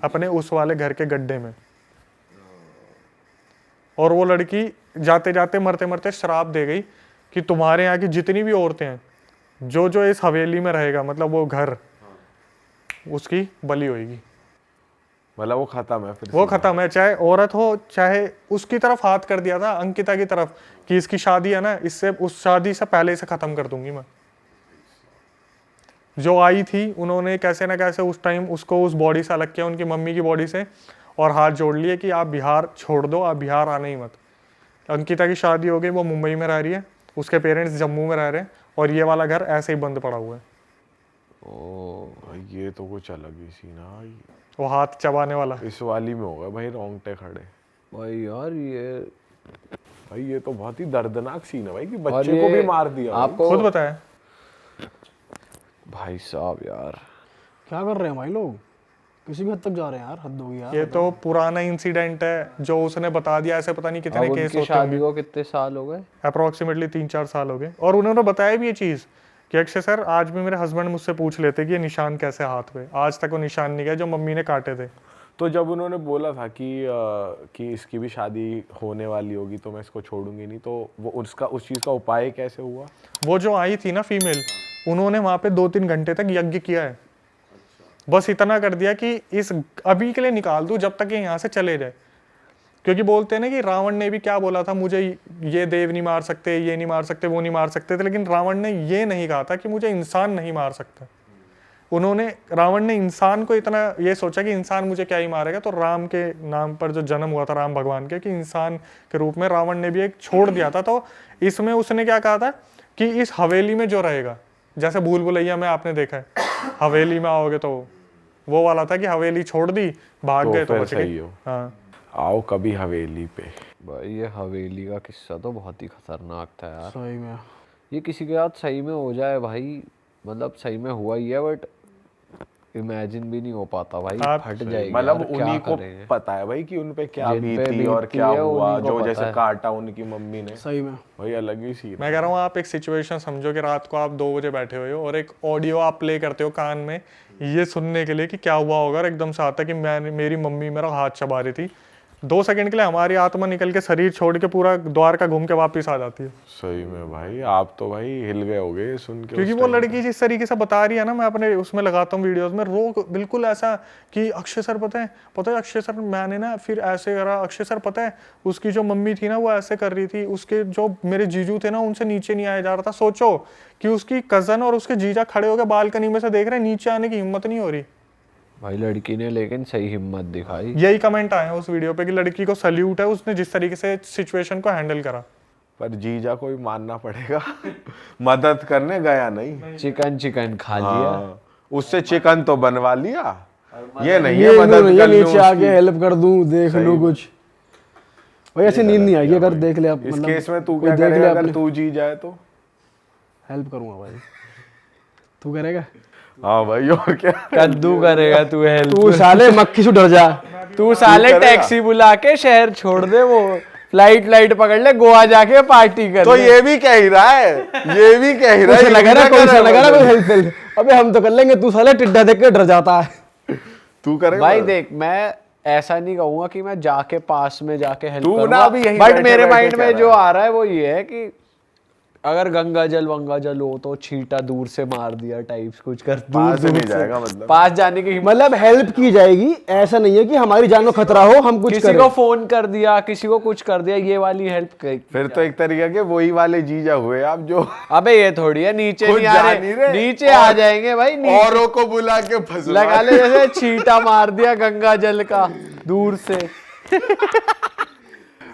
अपने उस वाले घर के गड्ढे में। और वो लड़की जाते जाते मरते मरते श्राप दे गई कि तुम्हारे यहाँ की जितनी भी औरतें हैं, जो जो इस हवेली में रहेगा, मतलब वो घर, उसकी बलि होगी। मतलब वो खत्म है, फिर वो खत्म है, चाहे औरत हो चाहे। उसकी तरफ हाथ कर दिया था, अंकिता की तरफ, कि इसकी शादी है ना, इससे उस शादी से पहले इसे खत्म कर दूंगी मैं। जो आई थी उन्होंने कैसे ना कैसे उस टाइम उसको उस बॉडी से अलग किया, उनकी मम्मी की बॉडी से, और हाथ जोड़ लिए कि आप बिहार छोड़ दो, आप बिहार आने ही मत। अंकिता की शादी हो गई, वो मुंबई में रह रही है, उसके पेरेंट्स जम्मू में रह रहे हैं, और ये वाला घर ऐसे ही बंद पड़ा हुआ है। ओ ये तो कुछ अलग ही सीन है भाई। वो हाथ चबाने वाला इस वाली में होगा भाई रोंगटे खड़े। भाई यार ये तो बहुत ही दर्दनाक सीन है भाई, कि बच्चे को भी मार दिया। आपको खुद बताया भाई साहब यार क्या कर रहे हैं भाई लोग, किसी भी हद तक जा रहे हैं यार, हद होगी यार। ये तो पुराना इंसिडेंट है जो उसने बता दिया, ऐसे पता नहीं कितने केस होते शादी को कितने साल हो गए? अप्रोक्सीमेटली 3-4 साल हो गए। और उन्होंने बताया भी ये चीज़ कि अक्षय सर, आज भी मेरे हस्बैंड मुझसे पूछ लेते कि ये निशान कैसे हाथ पे, आज तक वो निशान नहीं गया जो मम्मी ने काटे थे। तो जब उन्होंने बोला था कि इसकी भी शादी होने वाली होगी तो मैं इसको छोड़ूंगी नहीं, तो वो उस चीज़ का उपाय कैसे हुआ? वो जो आई थी ना फीमेल, उन्होंने वहाँ पे 2-3 घंटे तक यज्ञ किया है। बस इतना कर दिया कि इस अभी के लिए निकाल दूं जब तक ये यहाँ से चले जाए। क्योंकि बोलते हैं ना कि रावण ने भी क्या बोला था, मुझे ये देव नहीं मार सकते, ये नहीं मार सकते, वो नहीं मार सकते थे, लेकिन रावण ने ये नहीं कहा था कि मुझे इंसान नहीं मार सकता। रावण ने इंसान को इतना ये सोचा कि इंसान मुझे क्या ही मारेगा, तो राम के नाम पर जो जन्म हुआ था राम भगवान के, कि इंसान के रूप में रावण ने भी एक छोड़ दिया था। तो इसमें उसने क्या कहा था कि इस हवेली में जो रहेगा, जैसे भूल भुलैया में आपने देखा है, हवेली में आओगे तो वो वाला था कि हवेली छोड़ दी, भाग गए तो बच गए। हाँ, आओ कभी हवेली पे। भाई ये हवेली का किस्सा तो बहुत ही खतरनाक था यार। सही में ये किसी के साथ सही में हो जाए भाई, मतलब सही में हुआ ही है, बट इमेजिन भी नहीं हो पाता भाई, फट जाएगी। मतलब उन्हीं को पता है भाई कि उन पे क्या बीती और क्या हुआ, जो जैसे काटा उनकी मम्मी ने। सही में भाई अलग ही सीन। मैं कह रहा हूँ, आप एक सिचुएशन समझो कि रात को आप 2 बजे बैठे हुए हो और एक ऑडियो आप प्ले करते हो कान में, ये सुनने के लिए कि क्या हुआ होगा, और एकदम से आता है कि मेरी मम्मी मेरा हाथ चबा रही थी। 2 सेकंड के लिए हमारी आत्मा निकल के शरीर छोड़ के पूरा द्वारका घूम के वापस आ जाती है। सही में भाई, आप तो भाई हिल गए होगे सुन के। क्योंकि वो लड़की जिस तरीके से बता रही है ना, मैं अपने उसमें लगाता हूँ वीडियोस में, रो बिल्कुल ऐसा कि अक्षय सर पता है अक्षय सर, मैंने ना फिर ऐसे करा, अक्षय सर पता है उसकी जो मम्मी थी ना वो ऐसे कर रही थी, उसके जो मेरे जीजू थे ना उनसे नीचे नहीं आया जा रहा था। सोचो कि उसकी कजन और उसके जीजा खड़े होकर बालकनी में से देख रहे हैं, नीचे आने की हिम्मत नहीं हो रही। भाई लड़की ने लेकिन सही हिम्मत दिखाई। यही कमेंट आए हैं उस वीडियो पे कि लड़की को सल्यूट है, उसने जिस तरीके से सिचुएशन को हैंडल करा। पर जीजा को भी मानना पड़ेगा, मदद करने गया नहीं, चिकन खा लिया, उससे चिकन तो बनवा लिया। ये नहीं है मदद कर लूं, नीचे आके हेल्प कर दूं, देख लूं कुछ। भाई ऐसे नींद नहीं आएगी अगर देख ले आप। इस केस में तू क्या करेगा अगर तू जी जाए तो? हेल्प करूंगा भाई। तू करेगा? हाँ भाई, और क्या कद्दू करेगा तू? हेल्प तू साले मक्खी से डर जा। तू साले टैक्सी बुला के शहर छोड़ दे, वो फ्लाइट पकड़ ले, गोवा जाके पार्टी कर। तो ये भी कह ही रहा है, ये भी कह ही रहा है। लगा ना कोई हेल्प। अबे हम तो कर लेंगे, तू साले टिड्डा देख के डर जाता है। तू करेगा भाई? देख, मैं ऐसा नहीं कहूंगा कि मैं जाके पास में जाके हेल्प करूंगा, बट मेरे माइंड में जो आ रहा है वो ये है कि अगर गंगा जल हो तो छींटा दूर से मार दिया टाइप्स कुछ कर, पास से नहीं जाएगा, मतलब पास जाने की मतलब हेल्प की जाएगी। ऐसा नहीं है कि हमारी जान को खतरा हो, हम कुछ किसी को फोन कर दिया, किसी को कुछ कर दिया, ये वाली हेल्प फिर तो एक तरीके के वही वाले जीजा हुए आप जो। अबे ये थोड़ी है, नीचे नहीं आ रहे, नीचे आ जाएंगे भाई, औरों को बुला के फंसवा लगा ले, जैसे छींटा मार दिया गंगा जल का दूर से।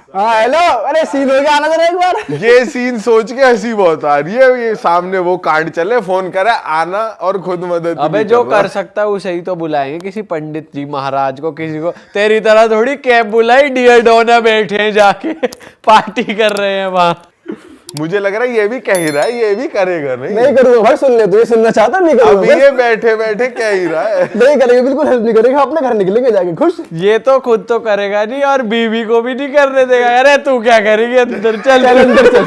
हाँ हेलो, अरे सीन हो गया, आना जरा एक बार। ये सीन सोच के हंसी बहुत आ रही है। ये सामने वो कांड चले, फोन करे आना और खुद मदद। अबे जो कर सकता है उसे ही तो बुलाएंगे, किसी पंडित जी महाराज को, किसी को। तेरी तरह थोड़ी कैब बुलाई, डियर डोना बैठे हैं जाके पार्टी कर रहे हैं वहां। मुझे लग रहा है ये भी कह ही रहा है, ये भी करेगा। नहीं करूंगा भाई, सुन ले, तू ये सुनना चाहता नहीं करूंगा। अभी ये बैठे बैठे कह ही रहा है। नहीं करेगा, बिल्कुल हेल्प नहीं करेगा, अपने घर निकलेंगे जाके खुश। ये तो खुद तो करेगा नहीं और बीवी को भी नहीं करने देगा। अरे तू क्या करेगी, अंदर चल अंदर चल,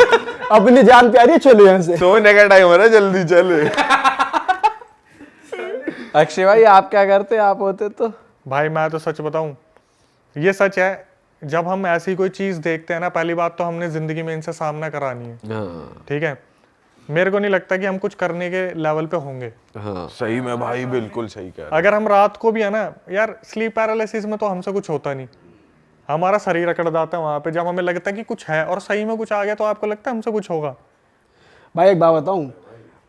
अपनी जान प्यारी है, चलो यहाँ से। सोने का टाइम हो रहा है, जल्दी चले। अक्षय भाई आप क्या करते, आप होते तो? भाई मैं तो सच बताऊं, ये सच है, जब हम ऐसी कोई चीज देखते हैं ना, पहली बात तो हमने जिंदगी में इनसे सामना करानी है, हाँ ठीक है। मेरे को नहीं लगता कि हम कुछ करने के लेवल पे होंगे। हाँ सही में भाई, बिल्कुल सही कह रहे अगर हम रात को भी है ना यार, स्लीप पैरालिसिस में तो हमसे कुछ होता नहीं, हमारा शरीर अकड़ जाता है वहां पे, जब हमें लगता है कि कुछ है और सही में कुछ आ गया तो आपको लगता है हमसे कुछ होगा। भाई एक बात बताऊं,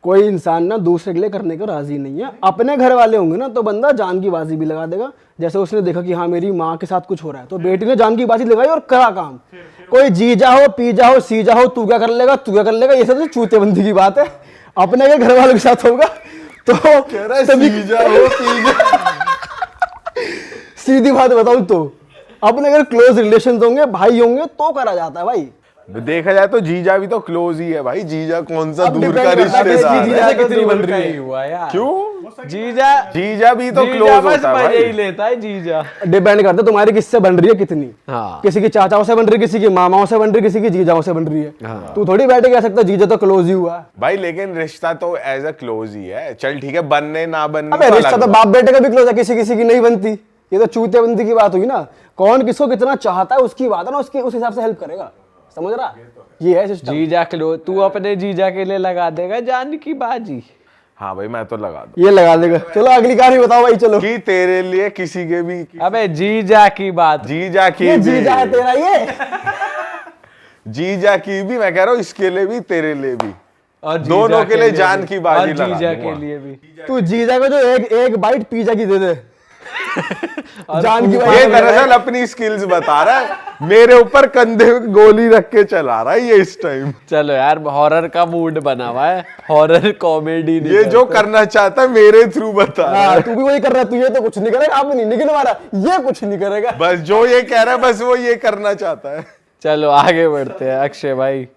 कोई इंसान ना दूसरे के लिए करने को राजी नहीं है। अपने घर वाले होंगे ना तो बंदा जान की बाजी भी लगा देगा। जैसे उसने देखा कि हाँ मेरी माँ के साथ कुछ हो रहा है, तो बेटी ने जान की बाजी लगाई और करा काम। कोई जीजा हो, पीजा हो, सीजा हो, तू क्या कर लेगा, तू क्या कर लेगा, ये सब तो चूतेबंदी की बात है। अपने के घर वालों के साथ होगा तो सीधी बात बताऊं तो अपने अगर क्लोज रिलेशन होंगे, भाई होंगे, तो करा जाता है भाई। हो। देखा जाए तो जीजा भी तो क्लोज ही है भाई, जीजा कौन सा अब दूर depend का करता है कि इसकी रिश्तेदार जीजा है। कितनी बन रही का है। ही हुआ यार। क्यों? जीजा जीजा भी तो जीजा क्लोज बस होता है मजे ही भाई। लेता है जीजा। डिपेंड करता है तुम्हारी किससे बन रही है कितनी। हाँ किसी की चाचाओं से बन रही है, किसी की मामाओं से बन रही है, किसी की जीजाओं से बन रही है। हाँ। तू थोड़ी बैठे कह सकता जीजा तो क्लोज ही हुआ है। भाई लेकिन रिश्ता तो एज अ क्लोज ही है। चल ठीक है, बनने ना बनने अबे तो रिश्ता अलग तो बात। बाप बेटे का भी क्लोज है, किसी किसी की नहीं बनती। ये तो चूतेबंदी की बात हुई ना। कौन किसको कितना चाहता है उसकी बात है ना, उसकी उस हिसाब से हेल्प करेगा। समझ रहा? ये है सिस्टम। जीजा क्लोज, तू अपने जीजा के लिए लगा देगा जान की बाजी। हाँ भाई मैं तो लगा दूं ये लगा देगा। चलो अगली कहानी बताओ भाई, चलो। कि तेरे लिए किसी के भी अबे जीजा की बात। जीजा की ये भी जीजा है तेरा ये। जीजा की भी मैं कह रहा हूँ, इसके लिए भी तेरे लिए भी, और जीजा दोनों के लिए जान भी। की बाजी और लगा जीजा दूंगा। के लिए भी। तू जीजा को जो एक बाइट पिज्जा की दे दे। जान की ये बात दरअसल अपनी स्किल्स बता रहा है, मेरे ऊपर कंधे में गोली रख के चला रहा है ये इस टाइम। चलो यार, हॉरर का मूड बना हुआ है, हॉरर कॉमेडी। ये जो करना चाहता है मेरे थ्रू बता रहा है। हाँ, तू भी वही कर रहा है। तू ये तो कुछ नहीं करेगा, आप नहीं निकल मारा, ये कुछ नहीं करेगा। बस जो ये कह रहा है बस वो ये करना चाहता है। चलो आगे बढ़ते हैं। अक्षय भाई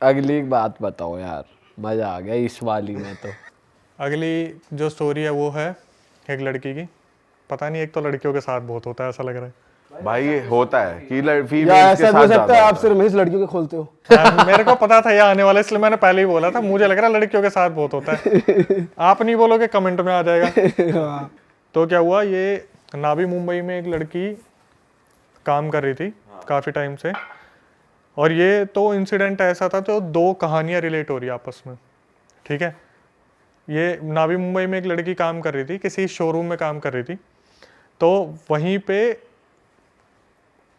अगली बात बताओ यार, मजा आ गया इस वाली में तो। अगली जो स्टोरी है वो है एक लड़की की। पता नहीं, एक तो लड़कियों के साथ बहुत होता है ऐसा लग रहा है। भाई ये होता है कि फीमेल या के ऐसा भी साथ हो सकता ज्यादा है आप होता है। सिर्फ हमेशा लड़कियों के खोलते हो। मेरे को पता था ये आने वाला, इसलिए मैंने पहले ही बोला था। मुझे लग रहा है लड़कियों के साथ बहुत होता है। आप नहीं बोलोगे कमेंट में आ जाएगा। तो क्या हुआ, ये नावी मुंबई में एक लड़की काम कर रही थी काफी टाइम से, और ये तो इंसिडेंट ऐसा था तो दो कहानियां रिलेट हो रही है आपस में, ठीक है। ये नावी मुंबई में एक लड़की काम कर रही थी, किसी शोरूम में काम कर रही थी। तो वहीं पे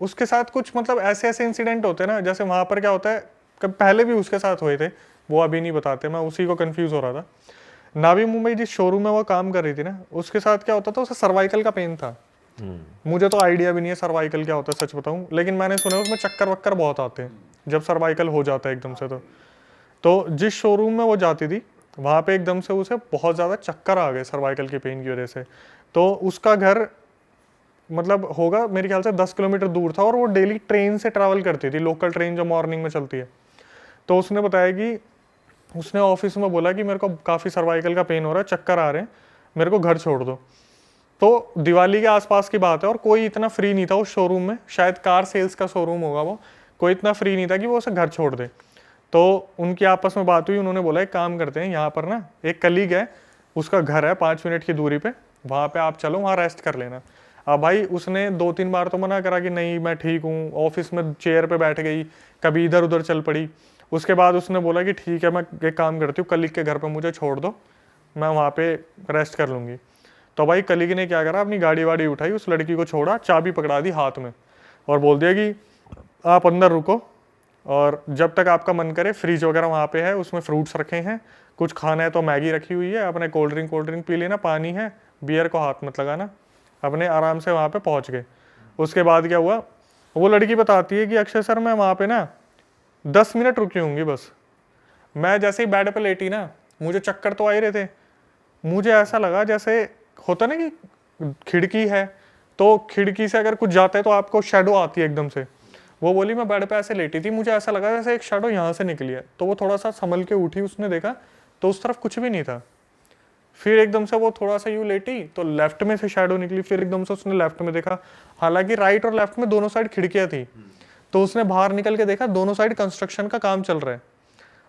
उसके साथ कुछ मतलब ऐसे ऐसे इंसिडेंट होते हैं ना, जैसे वहां पर क्या होता है, कब पहले भी उसके साथ हुए थे, वो अभी नहीं बताते, मैं उसी को कंफ्यूज हो रहा था। नावी मुंबई जिस शोरूम में वो काम कर रही थी ना, उसके साथ क्या होता था, उसे सर्वाइकल का पेन था। मुझे तो आइडिया भी नहीं है सर्वाइकल क्या होता है सच बताऊं, लेकिन मैंने सुना है उसमें चक्कर वक्कर बहुत आते हैं जब सर्वाइकल हो जाता है एकदम से। तो जिस शोरूम में वो जाती थी वहां पे एकदम से उसे बहुत ज़्यादा चक्कर आ गए सर्वाइकल के पेन की वजह से। तो उसका घर मतलब होगा मेरे ख्याल से 10 किलोमीटर दूर था, और वो डेली ट्रेन से ट्रैवल करती थी, लोकल ट्रेन जो मॉर्निंग में चलती है। तो उसने बताया कि उसने ऑफिस में बोला कि मेरे को काफ़ी सर्वाइकल का पेन हो रहा है, चक्कर आ रहे हैं, मेरे को घर छोड़ दो। तो दिवाली के आसपास की बात है, और कोई इतना फ्री नहीं था उस शोरूम में, शायद कार सेल्स का शोरूम होगा वो, कोई इतना फ्री नहीं था कि वो उसे घर छोड़ दे। तो उनकी आपस में बात हुई, उन्होंने बोला एक काम करते हैं, यहाँ पर ना एक कलीग है, उसका घर है 5 मिनट की दूरी पे, वहाँ पे आप चलो, वहाँ रेस्ट कर लेना। अब भाई उसने 2-3 बार तो मना करा कि नहीं मैं ठीक हूँ, ऑफिस में चेयर पे बैठ गई, कभी इधर उधर चल पड़ी। उसके बाद उसने बोला कि ठीक है मैं एक काम करती हूँ, कलीग के घर पे मुझे छोड़ दो, मैं वहाँ पे रेस्ट कर लूँगी। तो भाई कलीग ने क्या करा, अपनी गाड़ी वाड़ी उठाई, उस लड़की को छोड़ा, चाबी पकड़ा दी हाथ में, और बोल दिया कि आप अंदर रुको, और जब तक आपका मन करे, फ्रिज वगैरह वहाँ पे है, उसमें फ्रूट्स रखे हैं, कुछ खाना है तो मैगी रखी हुई है, अपने कोल्ड ड्रिंक पी लेना, पानी है, बियर को हाथ मत लगाना। अपने आराम से वहाँ पे पहुँच गए। उसके बाद क्या हुआ, वो लड़की बताती है कि अक्षय सर मैं वहाँ पे ना 10 मिनट रुकी होंगी बस। मैं जैसे ही बेड पे लेटी ना, मुझे चक्कर तो आ ही रहे थे, मुझे ऐसा लगा जैसे होता ना कि खिड़की है, तो खिड़की से अगर कुछ जाता है तो आपको शेडो आती है एकदम से। वो बोली मैं बेड पे ऐसे लेटी थी, मुझे ऐसा लगा जैसे एक शेडो यहाँ से निकली है। तो वो थोड़ा सा संभल के उठी, उसने देखा तो उस तरफ कुछ भी नहीं था। फिर एकदम से वो थोड़ा सा यूँ लेटी तो लेफ्ट में से शेडो निकली, फिर एकदम से उसने लेफ्ट में देखा, हालांकि राइट और लेफ्ट में दोनों साइड खिड़कियाँ थी। तो उसने बाहर निकल के देखा दोनों साइड कंस्ट्रक्शन का काम चल रहा है।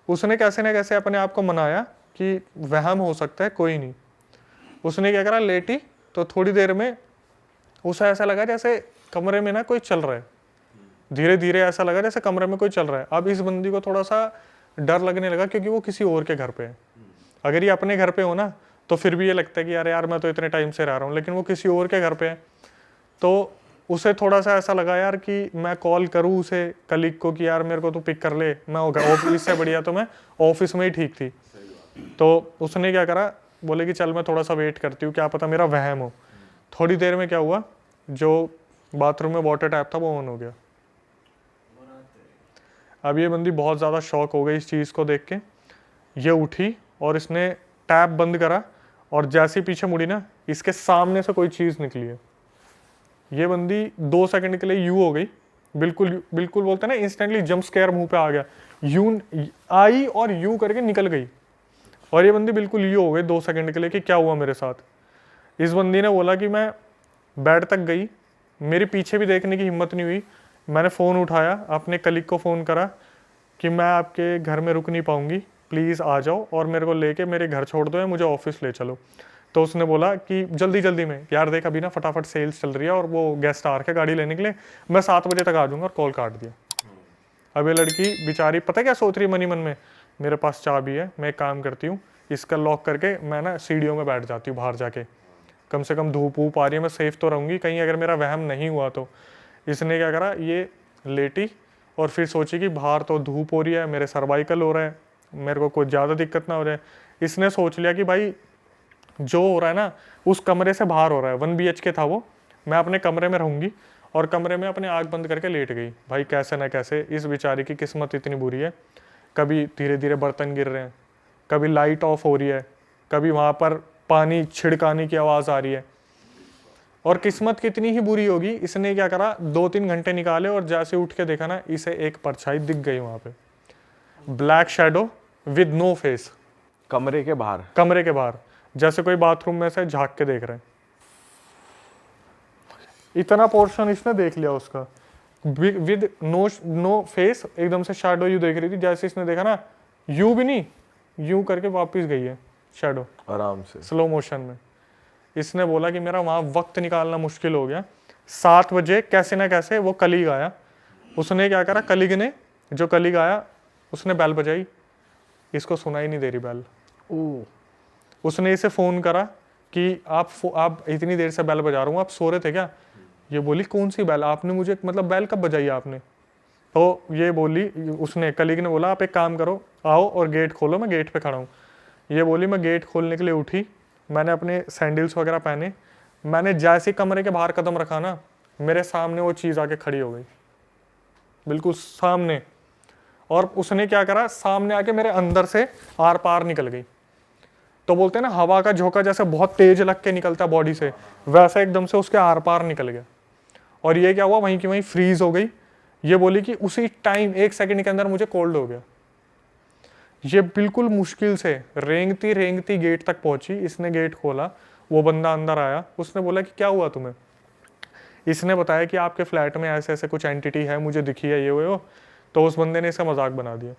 उसने कैसे ना कैसे अपने आप को मनाया कि वहम हो सकता है, कोई नहीं। उसने क्या करा, लेटी तो थोड़ी देर में उसे ऐसा लगा जैसे कमरे में ना कोई चल रहा है, धीरे धीरे ऐसा लगा जैसे कमरे में कोई चल रहा है। अब इस बंदी को थोड़ा सा डर लगने लगा क्योंकि वो किसी और के घर पे है। अगर ये अपने घर पे हो ना तो फिर भी ये लगता है कि यार यार मैं तो इतने टाइम से रह रहा हूँ, लेकिन वो किसी और के घर पे है। तो उसे थोड़ा सा ऐसा लगा यार कि मैं कॉल करूँ उसे कलीग को कि यार मेरे को तू पिक कर ले, मैं ऑफिस से बढ़िया तो मैं ऑफिस में ही ठीक थी। तो उसने क्या करा, बोले कि चल मैं थोड़ा सा वेट करती हूँ, क्या पता मेरा वहम हो। थोड़ी देर में क्या हुआ, जो बाथरूम में वाटर टैप था वो ऑन हो गया। अब ये बंदी बहुत ज़्यादा शॉक हो गई इस चीज़ को देख के। ये उठी और इसने टैप बंद करा और जैसे ही पीछे मुड़ी ना, इसके सामने से कोई चीज़ निकली है। ये बंदी 2 सेकंड के लिए यू हो गई, बिल्कुल बिल्कुल बोलते हैं ना इंस्टेंटली जंप स्केयर मुंह पे आ गया। यू आई और यू करके निकल गई और ये बंदी बिल्कुल यू हो गई 2 सेकंड के लिए कि क्या हुआ मेरे साथ। इस बंदी ने बोला कि मैं बेड तक गई, मेरे पीछे भी देखने की हिम्मत नहीं हुई। मैंने फ़ोन उठाया, अपने कलीग को फ़ोन करा कि मैं आपके घर में रुक नहीं पाऊंगी, प्लीज़ आ जाओ और मेरे को लेके मेरे घर छोड़ दो या मुझे ऑफिस ले चलो। तो उसने बोला कि जल्दी जल्दी में, यार देख अभी ना फटाफट सेल्स चल रही है और वो गेस्ट आ रखे गाड़ी लेने के लिए, मैं 7 बजे तक आ जाऊँगा, और कॉल काट दिया। अब ये लड़की बेचारी पता क्या सोच रही है मनी मन में, मेरे पास चाबी है, मैं एक काम करती हूँ इसका लॉक करके मैं ना सीढ़ियों में बैठ जाती हूँ बाहर जाके, कम से कम धूप वूप आ रही है, मैं सेफ तो रहूँगी, कहीं अगर मेरा वहम नहीं हुआ तो। इसने क्या करा, ये लेटी और फिर सोची कि बाहर तो धूप हो रही है, मेरे सर्वाइकल हो रहा है, मेरे को कोई ज़्यादा दिक्कत ना हो जाए। इसने सोच लिया कि भाई जो हो रहा है ना उस कमरे से बाहर हो रहा है, 1 BHK था वो, मैं अपने कमरे में रहूँगी, और कमरे में अपने आँख बंद करके लेट गई। भाई कैसे ना कैसे इस बेचारी की किस्मत इतनी बुरी है, कभी धीरे धीरे बर्तन गिर रहे हैं, कभी लाइट ऑफ हो रही है, कभी वहाँ पर पानी छिड़काने की आवाज़ आ रही है। और किस्मत कितनी ही बुरी होगी, इसने क्या करा 2-3 घंटे निकाले और जैसे उठ के देखा ना, इसे एक परछाई दिख गई वहाँ पे, black shadow with no face, कमरे के बाहर, कमरे के बाहर, जैसे कोई बाथरूम में से झांक के देख रहे हैं। इतना पोर्शन इसने देख लिया उसका, विद नो फेस, एकदम से शैडो यू देख रही थी। जैसे इसने देखा ना, यू भी नहीं, यू करके वापस गई है शैडो आराम से स्लो मोशन में। इसने बोला कि मेरा वहाँ वक्त निकालना मुश्किल हो गया। 7 बजे कैसे ना कैसे वो कलीग आया, उसने क्या करा, कलीग ने जो कलीग आया उसने बेल बजाई, इसको सुनाई नहीं दे रही बेल। उसने इसे फ़ोन करा कि आप इतनी देर से बेल बजा रहा हूँ, आप सो रहे थे क्या? ये बोली कौन सी बेल, आपने मुझे मतलब बेल कब बजाई आपने? तो ये बोली, उसने कलीग ने बोला आप एक काम करो, आओ और गेट खोलो, मैं गेट पे खड़ा हूँ। ये बोली मैं गेट खोलने के लिए उठी, मैंने अपने सैंडल्स वगैरह पहने, मैंने जैसे कमरे के बाहर कदम रखा ना, मेरे सामने वो चीज़ आके खड़ी हो गई, बिल्कुल सामने। और उसने क्या करा, सामने आके मेरे अंदर से आर पार निकल गई। तो बोलते हैं ना हवा का झोंका जैसे बहुत तेज लग के निकलता है बॉडी से, वैसा एकदम से उसके आर पार निकल गया। और ये क्या हुआ, वहीं की वहीं फ्रीज हो गई। ये बोली कि उसी टाइम 1 सेकंड के अंदर मुझे कोल्ड हो गया। ये बिल्कुल मुश्किल से रेंगती रेंगती गेट तक पहुंची। इसने गेट खोला, वो बंदा अंदर आया, उसने बोला कि क्या हुआ तुम्हें? इसने बताया कि आपके फ्लैट में ऐसे ऐसे कुछ एंटिटी है, मुझे दिखी है, ये वो। तो उस बंदे ने इसका मजाक बना दिया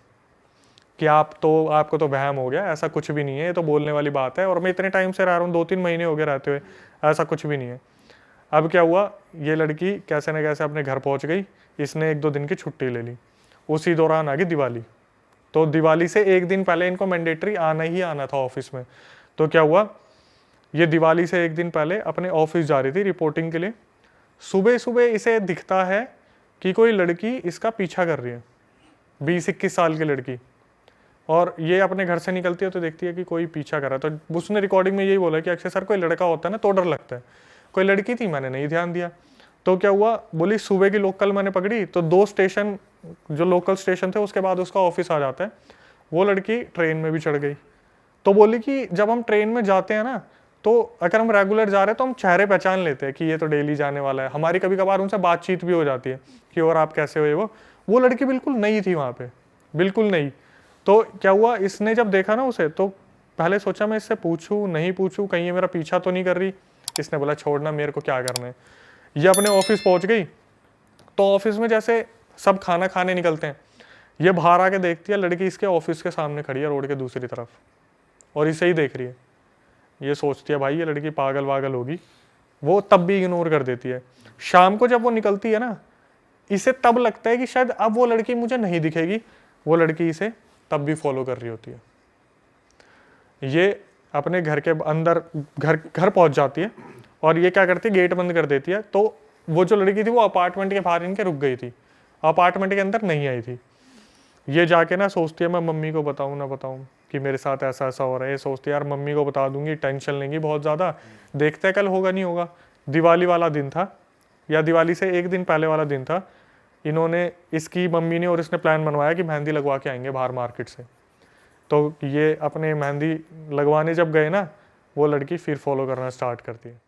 कि आपको तो वहम हो गया, ऐसा कुछ भी नहीं है, ये तो बोलने वाली बात है, और मैं इतने टाइम से रह रहा हूँ, 2-3 महीने हो गए रहते हुए, ऐसा कुछ भी नहीं है। अब क्या हुआ, ये लड़की कैसे न कैसे अपने घर पहुँच गई। इसने 1-2 दिन की छुट्टी ले ली। उसी दौरान आ गई दिवाली। तो दिवाली से 1 दिन पहले इनको मैंडेटरी आना ही आना था ऑफिस में। तो क्या हुआ, ये दिवाली से 1 दिन पहले अपने ऑफिस जा रही थी रिपोर्टिंग के लिए। सुबह सुबह इसे दिखता है कि कोई लड़की इसका पीछा कर रही है, 20-21 साल की लड़की। और ये अपने घर से निकलती है तो देखती है कि कोई पीछा कर रहा है। तो उसने रिकॉर्डिंग में यही बोला कि अक्सर सर कोई लड़का होता है ना तो डर लगता है, कोई लड़की थी, मैंने नहीं ध्यान दिया। तो क्या हुआ, बोली सुबह की लोकल मैंने पकड़ी, तो 2 स्टेशन जो लोकल स्टेशन थे उसके बाद उसका ऑफिस आ जाता है। वो लड़की ट्रेन में भी चढ़ गई। तो बोली कि जब हम ट्रेन में जाते हैं ना, तो अगर हम रेगुलर जा रहे हैं तो हम चेहरे पहचान लेते हैं कि ये तो डेली जाने वाला है। हमारी कभी कभार उनसे बातचीत भी हो जाती है कि और आप कैसे हो। वो लड़की बिल्कुल नई थी वहाँ पे, बिल्कुल नई। तो क्या हुआ, इसने जब देखा ना उसे, तो पहले सोचा मैं इससे पूछूं नहीं पूछूं, कहीं ये मेरा पीछा तो नहीं कर रही। इसने बोला छोड़ना, मेरे को क्या करना है। ये अपने ऑफिस पहुंच गई। तो ऑफिस में जैसे सब खाना खाने निकलते हैं, ये बाहर आके देखती है लड़की इसके ऑफिस के सामने खड़ी है रोड के दूसरी तरफ, और इसे ही देख रही है। ये सोचती है भाई ये लड़की पागल वागल होगी, वो तब भी इग्नोर कर देती है। शाम को जब वो निकलती है ना, इसे तब लगता है कि शायद अब वो लड़की मुझे नहीं दिखेगी, वो लड़की इसे तब भी फॉलो कर रही होती है। ये अपने घर के अंदर घर पहुंच जाती है और ये क्या करती है, गेट बंद कर देती है। तो वो जो लड़की थी वो अपार्टमेंट के बाहर इनके रुक गई थी, अपार्टमेंट के अंदर नहीं आई थी। ये जाके ना सोचती है मैं मम्मी को बताऊं ना बताऊं कि मेरे साथ ऐसा ऐसा हो रहा है। ये सोचती है यार मम्मी को बता दूंगी, टेंशन लेंगी बहुत ज़्यादा, देखते हैं कल होगा नहीं होगा। दिवाली वाला दिन था, या दिवाली से एक दिन पहले वाला दिन था। इन्होंने, इसकी मम्मी ने और इसने प्लान बनवाया कि मेहंदी लगवा के आएंगे बाहर मार्केट से। तो ये अपने मेहंदी लगवाने जब गए ना, वो लड़की फिर फॉलो करना स्टार्ट करती है।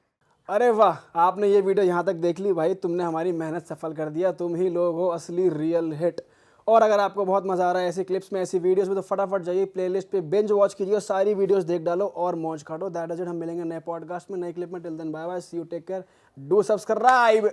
अरे वाह, आपने ये वीडियो यहाँ तक देख ली भाई, तुमने हमारी मेहनत सफल कर दिया। तुम ही लोग हो असली रियल हिट। और अगर आपको बहुत मज़ा आ रहा है ऐसी क्लिप्स में, ऐसी वीडियोस में, तो फटाफट जाइए प्लेलिस्ट पे बिंज वॉच कीजिए और सारी वीडियोस देख डालो और मौज काटो। That is it. हम मिलेंगे नए पॉडकास्ट में, नए क्लिप में। Till then bye bye, see you, take care, do subscribe.